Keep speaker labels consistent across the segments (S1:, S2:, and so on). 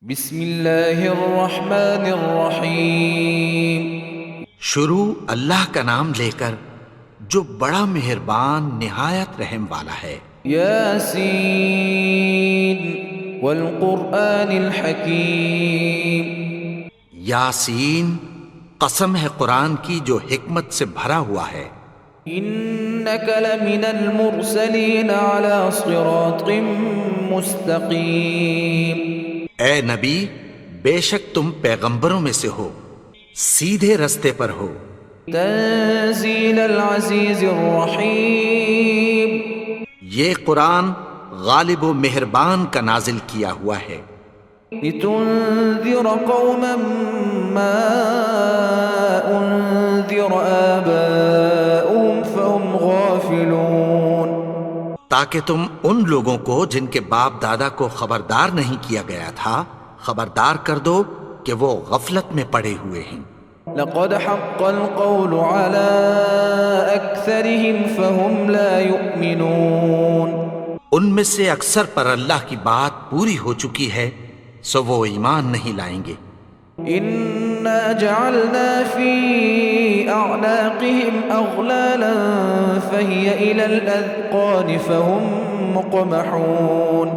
S1: بسم اللہ الرحمن الرحیم۔
S2: شروع اللہ کا نام لے کر جو بڑا مہربان نہایت رحم والا ہے۔
S1: یاسین والقرآن الحکیم۔
S2: یاسین، قسم ہے قرآن کی جو حکمت سے بھرا ہوا ہے۔
S1: انک لمن المرسلین علی صراط مستقیم۔
S2: اے نبی، بے شک تم پیغمبروں میں سے ہو، سیدھے رستے پر ہو۔
S1: تنزیل العزیز الرحیم۔
S2: یہ قرآن غالب و مہربان کا نازل کیا ہوا ہے۔
S1: لتنذر قوما ما انذر آباؤهم فهم غافلون۔
S2: تاکہ تم ان لوگوں کو جن کے باپ دادا کو خبردار نہیں کیا گیا تھا خبردار کر دو کہ وہ غفلت میں پڑے ہوئے ہیں۔
S1: لقد حق القول على أكثرهم فهم لا يؤمنون۔
S2: ان میں سے اکثر پر اللہ کی بات پوری ہو چکی ہے سو وہ ایمان نہیں لائیں گے۔
S1: إنا جعلنا في أعناقهم أغلالا فهي إلى الأذقان فهم مقمحون۔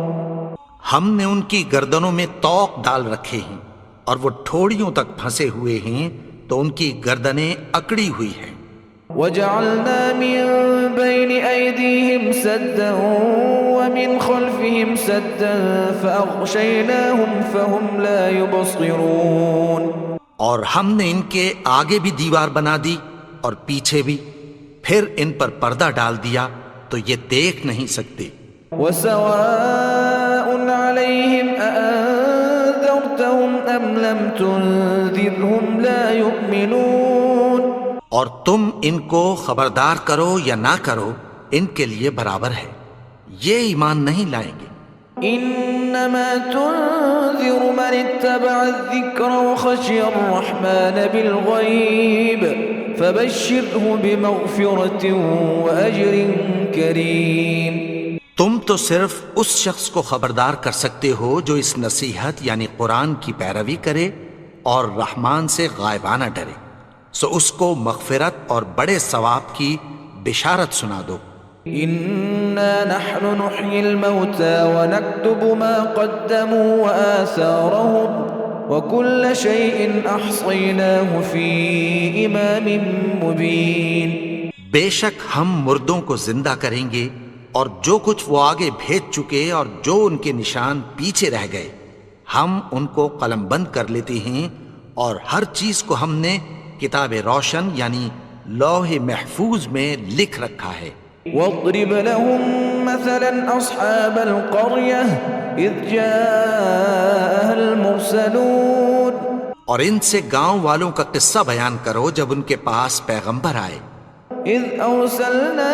S2: ہم نے ان کی گردنوں میں طوق ڈال رکھے ہیں اور وہ ٹھوڑیوں تک پھنسے ہوئے ہیں تو ان کی گردنیں اکڑی ہوئی ہیں۔
S1: وجعلنا من بين أيديهم سدا ومن خلفهم سدا فأغشيناهم فهم لا يبصرون۔
S2: اور ہم نے ان کے آگے بھی دیوار بنا دی اور پیچھے بھی، پھر ان پر پردہ ڈال دیا تو یہ دیکھ نہیں سکتے۔
S1: وسواء عليهم أأنذرتهم أم لم تنذرهم لا يؤمنون۔
S2: اور تم ان کو خبردار کرو یا نہ کرو ان کے لیے برابر ہے، یہ ایمان نہیں لائیں گے۔
S1: انما تنذر من اتبع الذکر وخشی الرحمن بالغیب فبشره بمغفرة واجر کریم۔
S2: تم تو صرف اس شخص کو خبردار کر سکتے ہو جو اس نصیحت یعنی قرآن کی پیروی کرے اور رحمان سے غائبانہ ڈرے، سو اس کو مغفرت اور بڑے ثواب کی بشارت سنا دو۔
S1: انا نحن نحيي الموتى ونكتب ما قدموا وآثارهم وكل شيء احصيناه في امام مبين۔
S2: بے شک ہم مردوں کو زندہ کریں گے اور جو کچھ وہ آگے بھیج چکے اور جو ان کے نشان پیچھے رہ گئے ہم ان کو قلم بند کر لیتے ہیں، اور ہر چیز کو ہم نے کتاب روشن یعنی لوح محفوظ میں لکھ رکھا ہے۔
S1: واضرب لهم مثلا اصحاب القرية اذ جاءها المرسلون۔
S2: اور ان سے گاؤں والوں کا قصہ بیان کرو جب ان کے پاس پیغمبر آئے۔
S1: اذ ارسلنا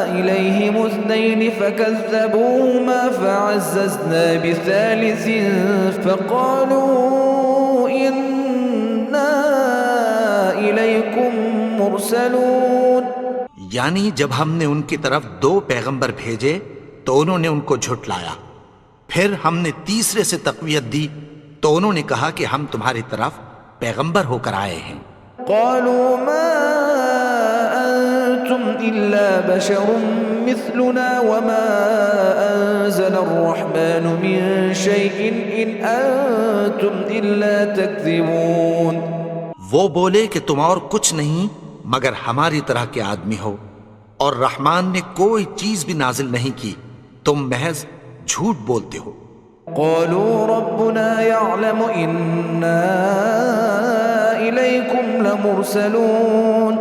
S1: اليهم اثنين فكذبوهما فعززنا بثالث فقالوا انا اليكم مرسلون۔
S2: یعنی جب ہم نے ان کی طرف 2 پیغمبر بھیجے تو انہوں نے ان کو جھٹلایا، پھر ہم نے تیسرے سے تقویت دی تو انہوں نے کہا کہ ہم تمہاری طرف پیغمبر ہو کر آئے ہیں۔
S1: قالوا ما انتم الا بشر مثلنا وما انزل الرحمن من شيء ان انتم الا تكذبون۔
S2: وہ بولے کہ تم اور کچھ نہیں مگر ہماری طرح کے آدمی ہو، اور رحمان نے کوئی چیز بھی نازل نہیں کی، تم محض جھوٹ بولتے ہو۔
S1: قالوا ربنا يعلم إنا إليكم لمرسلون۔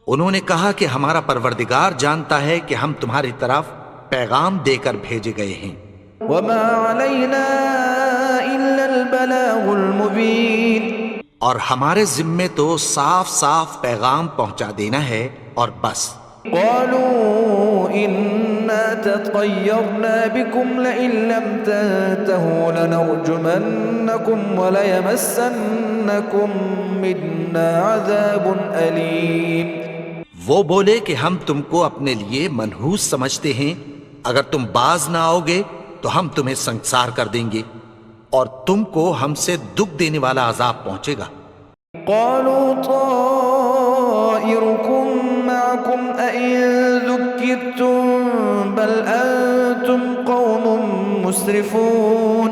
S2: انہوں نے کہا کہ ہمارا پروردگار جانتا ہے کہ ہم تمہاری طرف پیغام دے کر بھیجے گئے ہیں۔
S1: وما علينا إلا البلاغ المبين۔
S2: اور ہمارے ذمے تو صاف صاف پیغام پہنچا دینا ہے اور بس۔
S1: قالوا إنا تطيرنا بكم لئن لم تنتهوا لنرجمنكم وليمسنكم منا عذاب أليم۔
S2: وہ بولے کہ ہم تم کو اپنے لیے منحوس سمجھتے ہیں، اگر تم باز نہ آؤ گے تو ہم تمہیں سنگسار کر دیں گے، اور تم کو ہم سے دکھ دینے والا عذاب پہنچے گا۔
S1: قالوا طائركم معكم أئن ذكرتم بل أنتم قوم مسرفون۔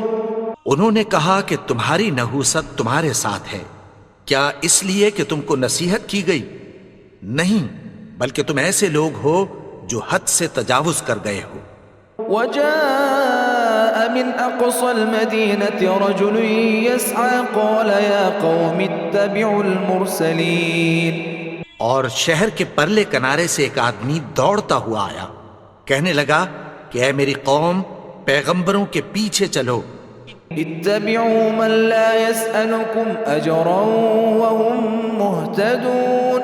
S2: انہوں نے کہا کہ تمہاری نحوست تمہارے ساتھ ہے، کیا اس لیے کہ تم کو نصیحت کی گئی؟ نہیں، بلکہ تم ایسے لوگ ہو جو حد سے تجاوز کر گئے ہو۔
S1: وجاء من أقصى المدينة رجل يسعى قال يا قوم اتبعوا المرسلين۔
S2: اور شہر کے پرلے کنارے سے ایک آدمی دوڑتا ہوا آیا، کہنے لگا کہ اے میری قوم، پیغمبروں کے پیچھے چلو۔
S1: اتبعوا من لا يسألكم أجرا وهم مهتدون۔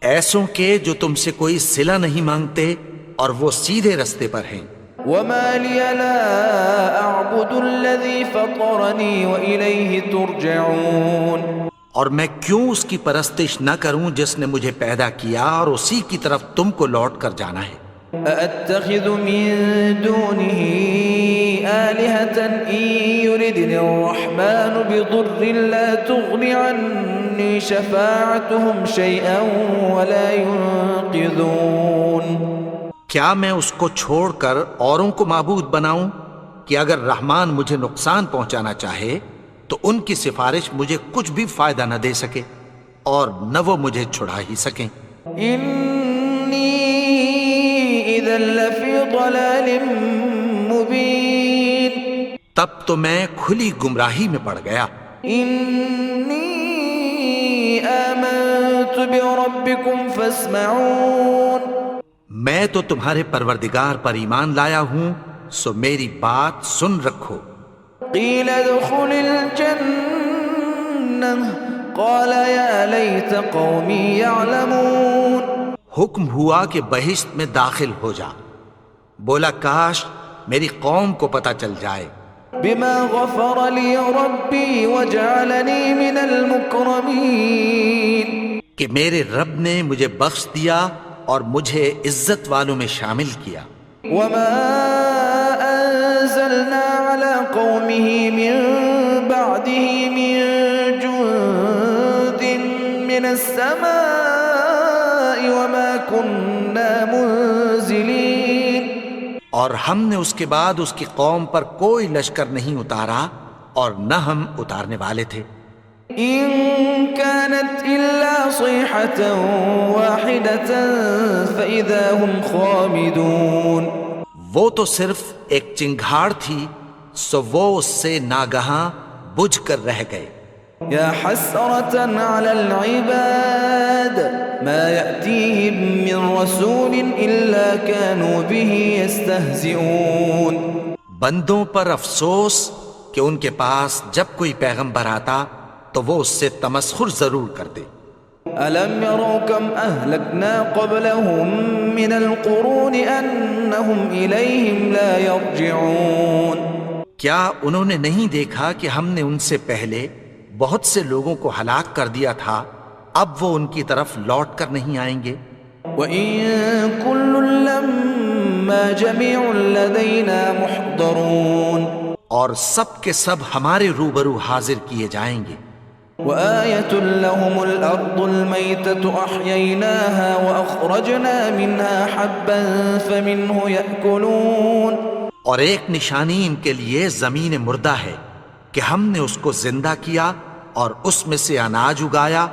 S2: ایسوں کے جو تم سے کوئی صلہ نہیں مانگتے اور وہ سیدھے رستے پر ہیں۔
S1: وما لي لا أعبد الذي فطرني وإليه ترجعون۔
S2: اور میں کیوں اس کی پرستش نہ کروں جس نے مجھے پیدا کیا اور اسی کی طرف تم کو لوٹ کر جانا ہے۔
S1: أأتخذ من دونه آلهة إن يردني الرحمن بضر لا تغن عني شفاعتهم شيئا ولا ينقذون۔
S2: کیا میں اس کو چھوڑ کر اوروں کو معبود بناؤں کہ اگر رحمان مجھے نقصان پہنچانا چاہے تو ان کی سفارش مجھے کچھ بھی فائدہ نہ دے سکے اور نہ وہ مجھے چھڑا ہی سکیں۔
S1: إني إذا لفي ضلال مبين۔
S2: تب تو میں کھلی گمراہی میں پڑ گیا۔
S1: إني آمنت بربكم فاسمعون۔
S2: میں تو تمہارے پروردگار پر ایمان لایا ہوں، سو میری بات سن رکھو۔
S1: قيل ادخل الجنة قال يا ليت قومي يعلمون۔
S2: حکم ہوا کہ بہشت میں داخل ہو جا، بولا کاش میری قوم کو پتہ چل جائے۔
S1: بما غفر لي ربي وجعلني من المكرمين۔
S2: کہ میرے رب نے مجھے بخش دیا اور مجھے عزت والوں میں شامل کیا۔
S1: وما أنزلنا على قومه من بعده من جند من السماء وما كنا منزلين۔
S2: اور ہم نے اس کے بعد اس کی قوم پر کوئی لشکر نہیں اتارا اور نہ ہم اتارنے والے تھے۔
S1: إن كانت إلا صيحة واحدة فإذا هم خامدون۔
S2: وہ تو صرف ایک چنگھاڑ تھی، سو وہ اس سے ناگہاں بجھ کر رہ گئے۔
S1: يا حسرة على العباد ما يأتيهم من رسول إلا كانوا به يستهزئون۔
S2: بندوں پر افسوس کہ ان کے پاس جب کوئی پیغمبر آتا تو وہ اس سے تمسخر ضرور کرتے۔
S1: ألم يروا كم أهلكنا قبلهم من القرون أنهم إليهم لا يرجعون۔
S2: کیا انہوں نے نہیں دیکھا کہ ہم نے ان سے پہلے بہت سے لوگوں کو ہلاک کر دیا تھا، اب وہ ان کی طرف لوٹ کر نہیں آئیں گے۔
S1: وَإِن كُلٌّ لَّمَّا جَمِيعٌ لَّدَيْنَا مُحْضَرُونَ۔
S2: اور سب کے سب ہمارے روبرو حاضر کیے جائیں گے۔
S1: وآية لهم الأرض الميتة أحييناها وأخرجنا منها حبا فمنه يأكلون۔
S2: اور ایک نشانی ان کے لیے زمین مردہ ہے کہ ہم نے اس کو زندہ کیا اور اس میں سے اناج اگایا،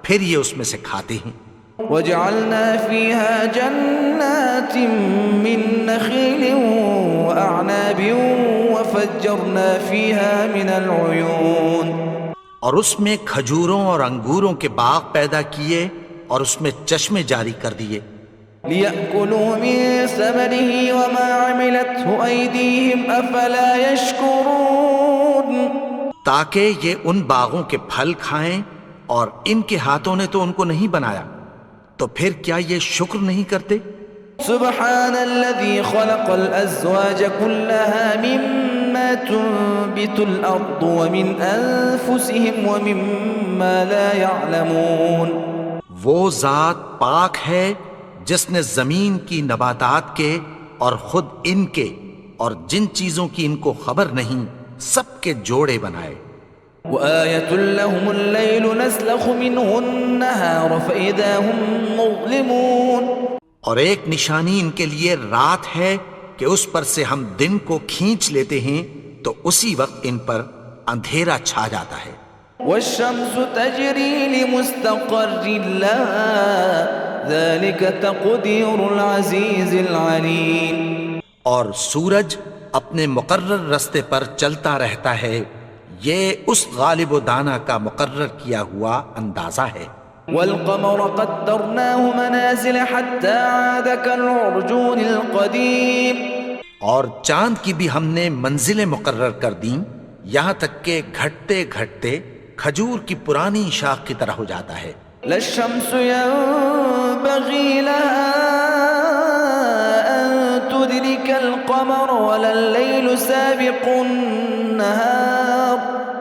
S2: پھر یہ اس میں سے کھاتے ہیں۔
S1: وجعلنا فيها جنات من نخيل وأعناب وفجرنا فيها من العيون۔
S2: اور اس میں کھجوروں اور انگوروں کے باغ پیدا کیے اور اس میں چشمے جاری کر دیے۔
S1: لِيَأْكُلُوا مِن ثَمَرِهِ وَمَا عَمِلَتْهُ أَيْدِيهِمْ أَفَلَا يَشْكُرُونَ۔
S2: تاکہ یہ ان باغوں کے پھل کھائیں اور ان کے ہاتھوں نے تو ان کو نہیں بنایا، تو پھر کیا یہ شکر نہیں کرتے؟
S1: سبحان الذي خلق الأزواج كلها مما تنبت الأرض ومن أنفسهم ومما لا يعلمون۔
S2: وہ ذات پاک ہے جس نے زمین کی نباتات کے اور خود ان کے اور جن چیزوں کی ان کو خبر نہیں سب کے جوڑے بنائے.
S1: وآية لهم الليل نسلخ منه النهار فإذا هم مظلمون.
S2: اور ایک نشانی ان کے لیے رات ہے کہ اس پر سے ہم دن کو کھینچ لیتے ہیں تو اسی وقت ان پر اندھیرا چھا جاتا ہے.
S1: والشمس تجري لمستقر لها ذلك تقدير العزيز العليم.
S2: اور سورج اپنے مقرر رستے پر چلتا رہتا ہے، یہ اس غالب و دانا کا مقرر کیا ہوا اندازہ ہے.
S1: والقمر قدرناه منازل حتى عاد كالعرجون القديم.
S2: اور چاند کی بھی ہم نے منزلیں مقرر کر دیں یہاں تک کہ گھٹتے گھٹتے کھجور کی پرانی شاخ کی طرح ہو جاتا ہے.
S1: لا الشمس ينبغي لها أن تدرك القمر ولا الليل سابق النهار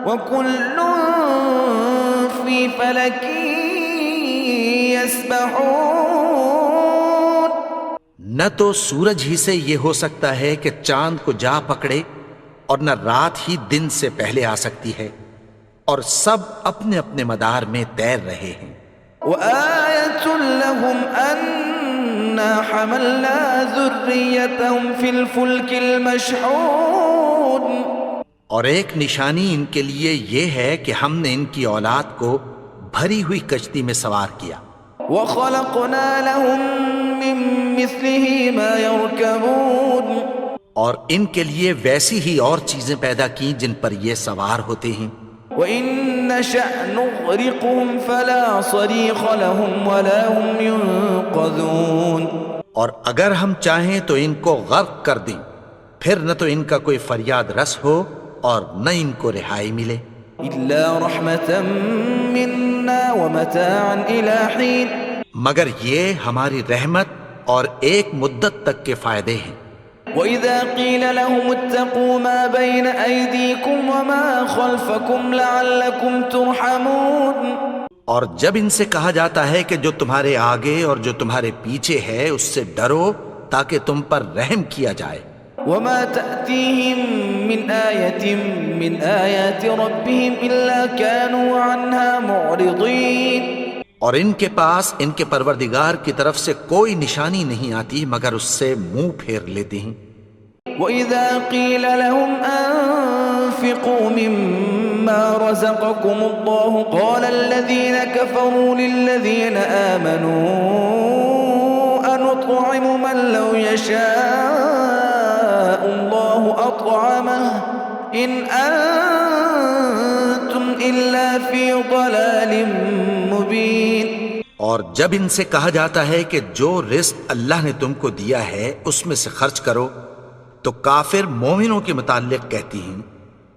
S1: وكل في فلك يسبحون.
S2: نہ تو سورج ہی سے یہ ہو سکتا ہے کہ چاند کو جا پکڑے اور نہ رات ہی دن سے پہلے آ سکتی ہے، اور سب اپنے اپنے مدار میں تیر رہے ہیں.
S1: وآية لهم أنا حملنا ذريتهم في الفلك المشحون.
S2: اور ایک نشانی ان کے لیے یہ ہے کہ ہم نے ان کی اولاد کو بھری ہوئی کشتی میں سوار کیا.
S1: وخلقنا لهم من مثله ما يركبون.
S2: اور ان کے لیے ویسی ہی اور چیزیں پیدا کی جن پر یہ سوار ہوتے ہیں.
S1: وَإِن نَّشَأْ نُغْرِقْهُمْ فَلَا صَرِيخَ لَهُمْ وَلَا هُمْ يُنقَذُونَ.
S2: اور اگر ہم چاہیں تو ان کو غرق کر دیں، پھر نہ تو ان کا کوئی فریاد رس ہو اور نہ ان کو رہائی ملے.
S1: إِلَّا رَحْمَةً مِّنَّا وَمَتَاعًا إِلَى حِينٍ.
S2: مگر یہ ہماری رحمت اور ایک مدت تک کے فائدے ہیں.
S1: وَإِذَا قِيلَ لَهُمُ اتَّقُوا مَا بَيْنَ أَيْدِيكُمْ وَمَا خَلْفَكُمْ لَعَلَّكُمْ تُرْحَمُونَ. اور
S2: جب ان سے کہا جاتا ہے کہ جو تمہارے آگے اور جو تمہارے پیچھے ہے اس سے ڈرو تاکہ تم پر رحم کیا جائے.
S1: وَمَا تَأْتِيهِم مِّنْ آيَةٍ مِّنْ آيَاتِ رَبِّهِمْ إِلَّا كَانُوا عَنْهَا مُعْرِضِينَ. اور
S2: ان کے پاس ان کے پروردگار کی طرف سے کوئی نشانی نہیں آتی مگر اس سے منہ پھیر لیتے ہیں.
S1: وَإِذَا قِيلَ لَهُمْ أَنفِقُوا مِمَّا رَزَقَكُمُ اللَّهُ قَالَ الَّذِينَ كَفَرُوا لِلَّذِينَ آمَنُوا أَنُطْعِمُ مَن لَّوْ يَشَاءُ اللَّهُ أَطْعَمَهُ إِنْ أَنتُمْ إِلَّا فِي ضَلَالٍ مُّبِينٍ.
S2: اور جب ان سے کہا جاتا ہے کہ جو رزق اللہ نے تم کو دیا ہے اس میں سے خرچ کرو تو کافر مومنوں کے متعلق کہتی ہیں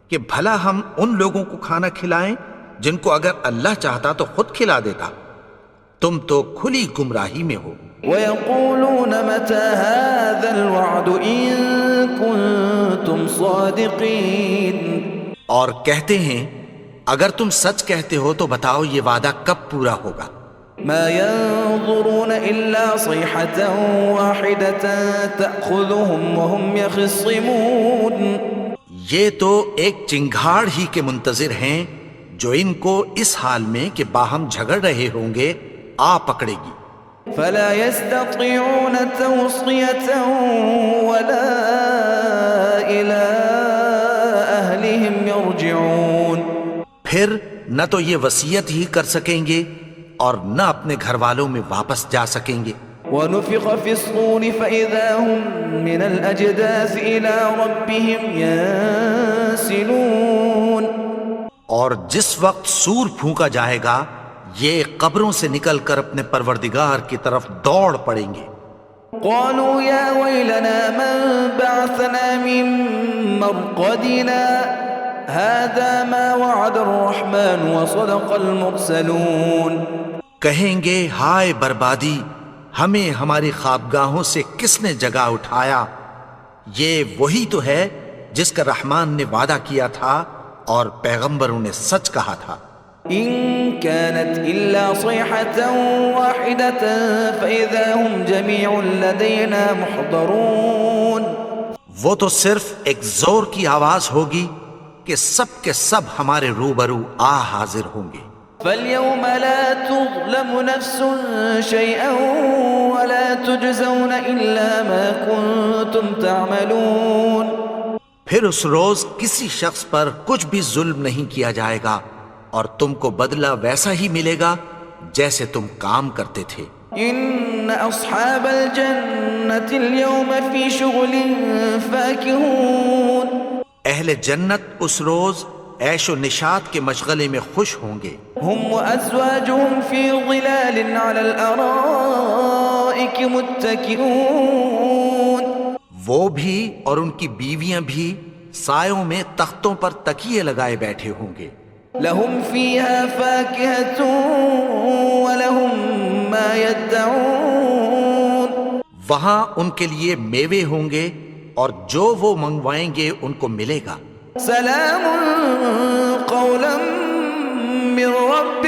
S2: کہ بھلا ہم ان لوگوں کو کھانا کھلائیں جن کو اگر اللہ چاہتا تو خود کھلا دیتا. تم تو کھلی گمراہی میں ہو.
S1: وَيَقُولُونَ مَتَى هَذَا الْوَعْدُ إِن كُنتُمْ صَادِقِينَ.
S2: اور کہتے ہیں اگر تم سچ کہتے ہو تو بتاؤ یہ وعدہ کب پورا ہوگا.
S1: ما ينظرون إلا صيحة واحدة تأخذهم وهم يخصمون.
S2: یہ تو ایک چنگھاڑ ہی کے منتظر ہیں جو ان کو اس حال میں کہ باہم جھگڑ رہے ہوں گے آ پکڑے گی.
S1: فلا يستطيعون توصية ولا إلى أهلهم يرجعون.
S2: پھر نہ تو یہ وصیت ہی کر سکیں گے اور نہ اپنے گھر والوں میں واپس جا سکیں گے.
S1: ونفخ في الصور فإذا هم من الأجداث إلى ربهم ينسلون.
S2: اور جس وقت سور پھونکا جائے گا یہ قبروں سے نکل کر اپنے پروردگار کی طرف دوڑ پڑیں گے.
S1: قالوا يا ويلنا من بعثنا من مرقدنا هذا ما وعد الرحمن وصدق المرسلون.
S2: کہیں گے ہائے بربادی، ہمیں ہماری خوابگاہوں سے کس نے جگا اٹھایا؟ یہ وہی تو ہے جس کا رحمان نے وعدہ کیا تھا اور پیغمبروں نے سچ کہا تھا.
S1: إن كانت إلا صيحة واحدة فإذا هم جميع لدينا محضرون.
S2: وہ تو صرف ایک زور کی آواز ہوگی کہ سب کے سب ہمارے روبرو حاضر ہوں گے۔
S1: فَالْيَوْمَ لَا تُظْلَمُ نَفْسٌ شَيْئًا وَلَا تُجْزَوْنَ إِلَّا مَا كُنتُمْ تَعْمَلُونَ،
S2: پھر اس روز کسی شخص پر کچھ بھی ظلم نہیں کیا جائے گا اور تم کو بدلہ ویسا ہی ملے گا جیسے تم کام کرتے تھے۔
S1: إِنَّ أَصْحَابَ الْجَنَّةِ الْيَوْمَ فِي شُغُلٍ فَاكِهُونَ،
S2: اہل جنت اس روز عیش و نشاط کے مشغلے میں خوش ہوں گے۔
S1: هُمْ وَأَزْوَاجُهُمْ فِي ظِلَالٍ عَلَى الْأَرَائِكِ مُتَّكِئُونَ،
S2: وہ بھی اور ان کی بیویاں بھی سایوں میں تختوں پر تکیے لگائے بیٹھے ہوں گے۔
S1: لَهُمْ فِيهَا فَاكِهَةٌ وَلَهُمْ مَا يَدَّعُونَ،
S2: وہاں ان کے لیے میوے ہوں گے اور جو وہ منگوائیں گے ان کو ملے گا۔
S1: سلام قولا من رب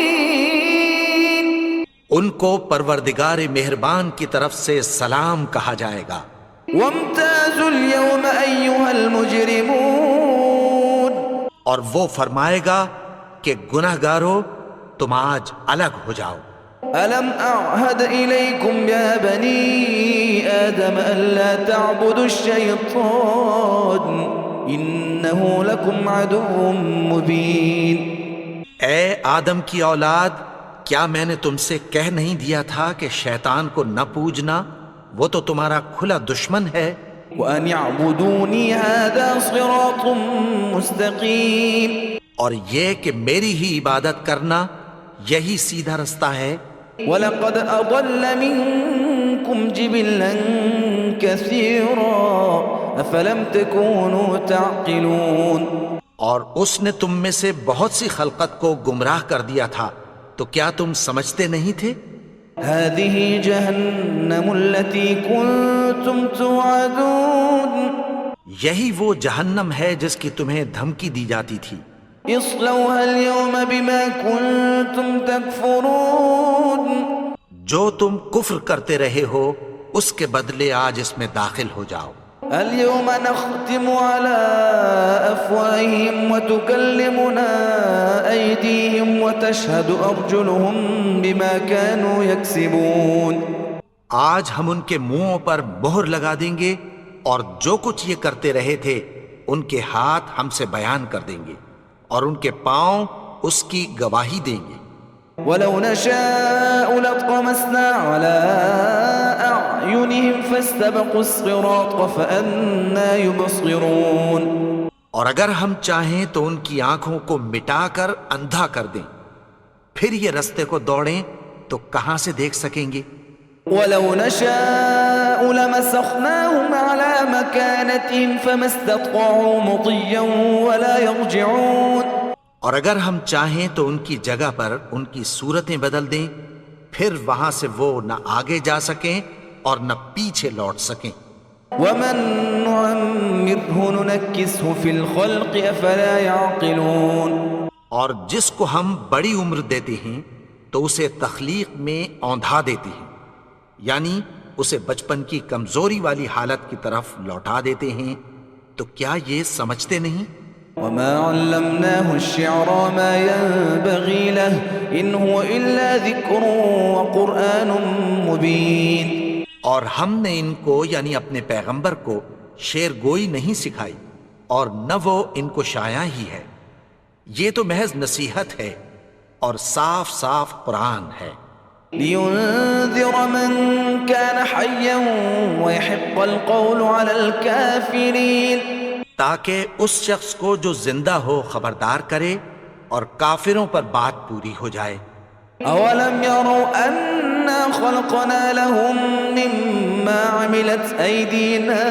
S1: رحیم،
S2: ان کو پروردگار مہربان کی طرف سے سلام کہا جائے گا۔
S1: وامتازوا اليوم ایھا المجرمون،
S2: اور وہ فرمائے گا کہ گنہگارو تم آج الگ ہو جاؤ۔
S1: ألم أعهد إليكم يا بني آدم ألا تعبدوا الشيطان إنه لكم عدو مبين،
S2: اے آدم کی اولاد، کیا میں نے تم سے کہہ نہیں دیا تھا کہ شیطان کو نہ پوجنا، وہ تو تمہارا کھلا دشمن ہے۔
S1: وأن اعبدوني هذا صراط مستقيم،
S2: اور یہ کہ میری ہی عبادت کرنا یہی سیدھا رستہ ہے۔
S1: وَلَقَدْ أَضَلَّ مِنكُمْ جِبِلًّا كَثِيرًا أَفَلَمْ تَكُونُوا تَعْقِلُونَ،
S2: اور اس نے تم میں سے بہت سی خلقت کو گمراہ کر دیا تھا، تو کیا تم سمجھتے نہیں تھے؟
S1: هَذِهِ جَهَنَّمُ الَّتِي كُنتُمْ تُوعَدُونَ،
S2: یہی وہ جہنم ہے جس کی تمہیں دھمکی دی جاتی تھی۔
S1: اصلوها اليوم بما كنتم تكفرون،
S2: جو تم کفر کرتے رہے ہو اس کے بدلے آج اس میں داخل ہو جاؤ۔
S1: اليوم نختم على أفواههم وتكلمنا أيديهم وتشهد أرجلهم بما كانوا يكسبون،
S2: آج ہم ان کے منہوں پر مہر لگا دیں گے اور جو کچھ یہ کرتے رہے تھے ان کے ہاتھ ہم سے بیان کر دیں گے اور ان کے پاؤں اس کی گواہی دیں گے۔
S1: وَلَوْ نَشَاءُ لَطَمَسْنَا عَلَىٰ أَعْيُنِهِمْ فَاسْتَبَقُوا الصِّرَاطَ فَأَنَّىٰ يُبْصِرُونَ،
S2: اور اگر ہم چاہیں تو ان کی آنکھوں کو مٹا کر اندھا کر دیں، پھر یہ رستے کو دوڑیں تو کہاں سے دیکھ سکیں گے۔
S1: وَلَوْ نَشَاءُ لَمَسَخْنَاهُمْ عَلَىٰ مَكَانَتِهِمْ فَمَا اسْتَطَاعُوا مُضِيًّا وَلَا يَرْجِعُونَ، اور
S2: اگر ہم چاہیں تو ان کی جگہ پر ان کی صورتیں بدل دیں، پھر وہاں سے وہ نہ آگے جا سکیں اور نہ پیچھے لوٹ سکیں۔
S1: وَمَن نُّعَمِّرْهُ نُنَكِّسْهُ فِي الْخَلْقِ أَفَلَا يَعْقِلُونَ،
S2: اور جس کو ہم بڑی عمر دیتے ہیں تو اسے تخلیق میں اوندھا دیتے ہیں، یعنی اسے بچپن کی کمزوری والی حالت کی طرف لوٹا دیتے ہیں، تو کیا یہ سمجھتے نہیں؟
S1: وَمَا عَلَّمْنَاهُ الشِّعْرَ مَا يَنبَغِي لَهُ إِنْ هُوَ إِلَّا ذِكْرٌ وَقُرْآنٌ مُبِينٌ،
S2: اور ہم نے ان کو یعنی اپنے پیغمبر کو شعر گوئی نہیں سکھائی اور نہ وہ ان کو شاعر ہی ہے، یہ تو محض نصیحت ہے اور صاف صاف قرآن ہے۔
S1: لِيُنذِرَ مَن كَانَ حَيًّا وَيَحِقَّ الْقَوْلُ عَلَى الْكَافِرِينَ،
S2: تاکہ اس شخص کو جو زندہ ہو خبردار کرے اور کافروں پر بات پوری ہو جائے۔
S1: أَوَلَمْ يَرَوْا أَنَّا خَلَقْنَا لَهُم مِّمَّا عَمِلَتْ أَيْدِينَا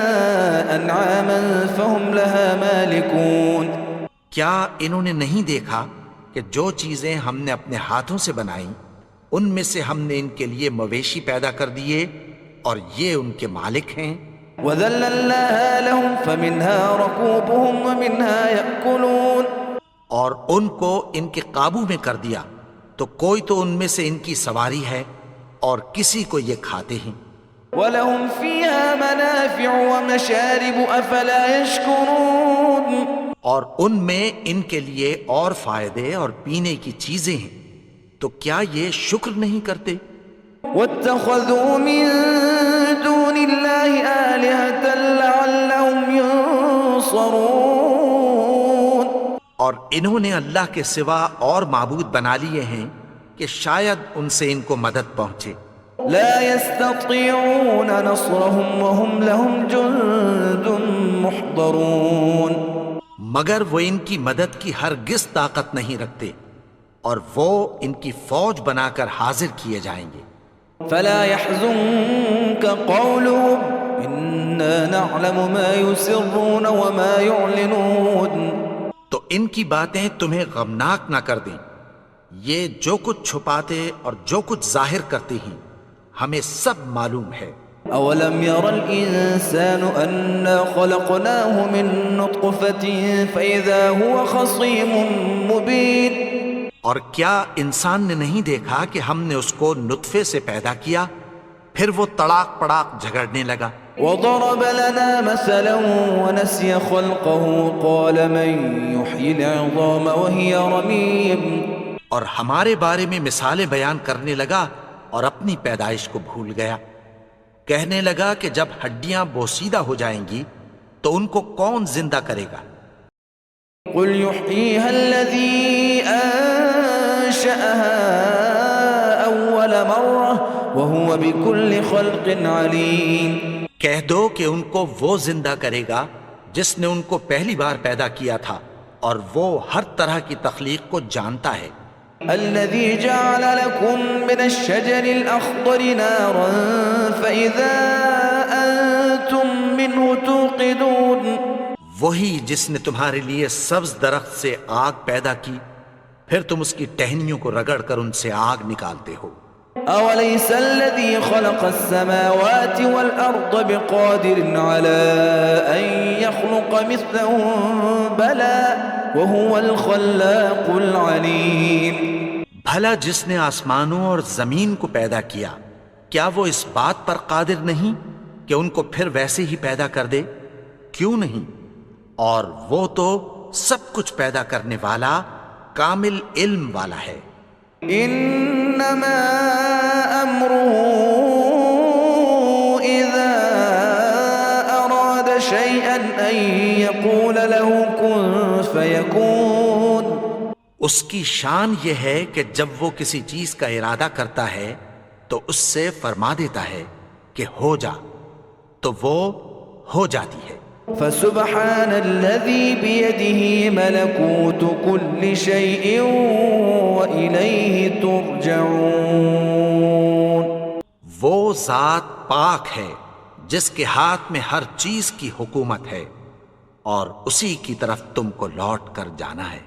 S1: أَنْعَامًا فَهُمْ لَهَا مَالِكُونَ،
S2: کیا انہوں نے نہیں دیکھا کہ جو چیزیں ہم نے اپنے ہاتھوں سے بنائیں ان میں سے ہم نے ان کے لیے مویشی پیدا کر دیے اور یہ ان کے مالک ہیں۔
S1: وَذَلَّلْنَاهَا لَهُمْ فَمِنْهَا رَكُوبُهُمْ وَمِنْهَا يَأْكُلُونَ،
S2: اور ان کو ان کے قابو میں کر دیا تو کوئی تو ان میں سے ان کی سواری ہے اور کسی کو یہ کھاتے ہیں۔
S1: وَلَهُمْ فِيهَا مَنَافِعُ وَمَشَارِبُ أَفَلَا يَشْكُرُونَ،
S2: اور ان میں ان کے لیے اور فائدے اور پینے کی چیزیں ہیں، تو کیا یہ شکر نہیں کرتے؟
S1: واتخذوا من دون الله آلهة لعلهم ينصرون،
S2: اور انہوں نے اللہ کے سوا اور معبود بنا لیے ہیں کہ شاید ان سے ان کو مدد پہنچے۔
S1: لا يستطيعون نصرهم وهم لهم جند محضرون،
S2: مگر وہ ان کی مدد کی ہرگز طاقت نہیں رکھتے، اور وہ ان کی فوج بنا کر حاضر کیے جائیں گے۔
S1: فلا يحزنك قولهم إنا نعلم ما يسرون وما يعلنون،
S2: تو ان کی باتیں تمہیں غمناک نہ کر دیں، یہ جو کچھ چھپاتے اور جو کچھ ظاہر کرتے ہیں ہمیں سب معلوم ہے۔
S1: أولم ير الإنسان أنا خلقناه من نطفة فإذا هو خصيم مبين،
S2: اور کیا انسان نے نہیں دیکھا کہ ہم نے اس کو نطفے سے پیدا کیا، پھر وہ تڑاک پڑاک جھگڑنے لگا۔
S1: وضرب لنا مثلا ونسي خلقه قال من يحيي العظام وهي رميم،
S2: اور ہمارے بارے میں مثالیں بیان کرنے لگا اور اپنی پیدائش کو بھول گیا۔ کہنے لگا کہ جب ہڈیاں بوسیدہ ہو جائیں گی تو ان کو کون زندہ کرے گا؟
S1: قل يحييها الذي أنشأها أول مرة وهو بكل خلق عليم،
S2: کہہ دو کہ ان کو وہ زندہ کرے گا جس نے ان کو پہلی بار پیدا کیا تھا، اور وہ ہر طرح کی تخلیق کو جانتا ہے۔
S1: الذي جعل لكم من الشجر الأخضر نارا فإذا أنتم منه توقدون،
S2: وہی جس نے تمہارے لیے سبز درخت سے آگ پیدا کی، پھر تم اس کی ٹہنیوں کو رگڑ کر ان سے آگ نکالتے ہو۔
S1: أوليس الذي خلق السماوات والأرض بقادر على أن يخلق مثلهم بلى وهو الخلاق العليم،
S2: بھلا جس نے آسمانوں اور زمین کو پیدا کیا، کیا وہ اس بات پر قادر نہیں کہ ان کو پھر ویسے ہی پیدا کر دے؟ کیوں نہیں؟ اور وہ تو سب کچھ پیدا کرنے والا، کامل علم والا ہے۔
S1: إنما أمره إذا أراد شيئا أن يقول له كن فيكون،
S2: اس کی شان یہ ہے کہ جب وہ کسی چیز کا ارادہ کرتا ہے تو اس سے فرما دیتا ہے کہ ہو جا، تو وہ ہو جاتی ہے۔
S1: فسبحان الذي بيده ملكوت كل شيء وإليه ترجعون،
S2: وہ ذات پاک ہے جس کے ہاتھ میں ہر چیز کی حکومت ہے، اور اسی کی طرف تم کو لوٹ کر جانا ہے۔